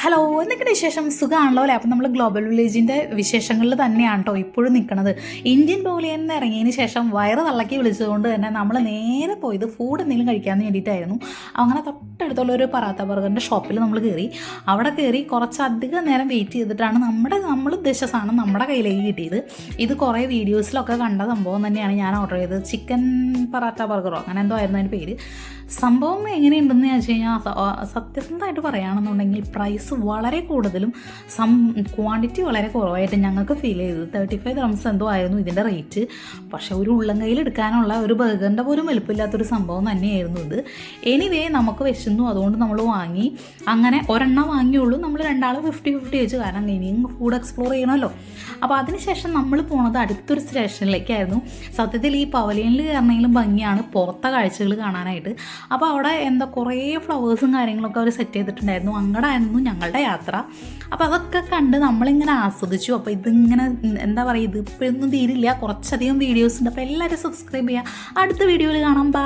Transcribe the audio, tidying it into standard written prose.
Hello, എന്തൊക്കെയാണ് വിശേഷം? സുഖമാണല്ലോ അല്ലേ? അപ്പം നമ്മൾ ഗ്ലോബൽ വില്ലേജിൻ്റെ വിശേഷങ്ങളിൽ തന്നെയാണ് കേട്ടോ ഇപ്പോഴും നിൽക്കുന്നത്. ഇന്ത്യൻ പവലിയനിൽ നിന്ന് ഇറങ്ങിയതിന് ശേഷം വയറ് തള്ളക്കി വിളിച്ചതുകൊണ്ട് തന്നെ നമ്മൾ നേരെ പോയത് ഫുഡ് എന്തെങ്കിലും കഴിക്കാൻ വേണ്ടിയിട്ടായിരുന്നു. അങ്ങനെ തൊട്ടടുത്തുള്ള ഒരു പറാത്ത ബർഗറിൻ്റെ ഷോപ്പിൽ നമ്മൾ കയറി. അവിടെ കയറി കുറച്ചധികം നേരം വെയിറ്റ് ചെയ്തിട്ടാണ് നമ്മൾ ഉദ്ദേശിച്ച സാധനം നമ്മുടെ കയ്യിലേക്ക് കിട്ടിയത്. ഇത് കുറേ വീഡിയോസിലൊക്കെ കണ്ട സംഭവം തന്നെയാണ് ഞാൻ ഓർഡർ ചെയ്തത്. ചിക്കൻ പറാത്ത ബർഗറോ അങ്ങനെ എന്തോ ആയിരുന്നു അതിൻ്റെ പേര്. സംഭവം എങ്ങനെയുണ്ടെന്ന് വെച്ച് കഴിഞ്ഞാൽ സത്യസന്ധമായിട്ട് പറയുകയാണെന്നുണ്ടെങ്കിൽ പ്രൈസ് വളരെ കൂടുതലും ക്വാണ്ടിറ്റി വളരെ കുറവായിട്ട് ഞങ്ങൾക്ക് ഫീൽ ചെയ്തു. 35 dirhams എന്തോ ആയിരുന്നു ഇതിൻ്റെ റേറ്റ്. പക്ഷേ ഒരു ഉള്ളം കയ്യിൽ എടുക്കാനുള്ള ഒരു ബർഗറിൻ്റെ പോലും വലുപ്പമില്ലാത്തൊരു സംഭവം തന്നെയായിരുന്നു ഇത്. എനിവേ നമുക്ക് വിശന്നു, അതുകൊണ്ട് നമ്മൾ വാങ്ങി. അങ്ങനെ ഒരെണ്ണം വാങ്ങിയുള്ളൂ. നമ്മൾ രണ്ടാളും 50-50 വെച്ച്, കാരണം ഇനിയും ഫുഡ് എക്സ്പ്ലോർ ചെയ്യണമല്ലോ. അപ്പോൾ അതിനുശേഷം നമ്മൾ പോണത് അടുത്തൊരു സ്റ്റേഷനിലേക്കായിരുന്നു. സത്യത്തിൽ ഈ പവലിയനിൽ കയറണമെങ്കിലും ഭംഗിയാണ് പുറത്തെ കാഴ്ചകൾ കാണാനായിട്ട്. അപ്പോൾ അവിടെ കുറേ ഫ്ലവേഴ്സും കാര്യങ്ങളൊക്കെ അവർ സെറ്റ് ചെയ്തിട്ടുണ്ടായിരുന്നു. അങ്ങടായിരുന്നു ഞങ്ങളുടെ യാത്ര. അപ്പോൾ അതൊക്കെ കണ്ട് നമ്മളിങ്ങനെ ആസ്വദിച്ചു. അപ്പോൾ ഇതിങ്ങനെ എന്താ പറയുക, ഇത് ഇപ്പോഴൊന്നും തീരില്ല, കുറച്ചധികം വീഡിയോസ് ഉണ്ട്. അപ്പോൾ എല്ലാവരും സബ്സ്ക്രൈബ് ചെയ്യുക. അടുത്ത വീഡിയോയിൽ കാണാം. ബൈ.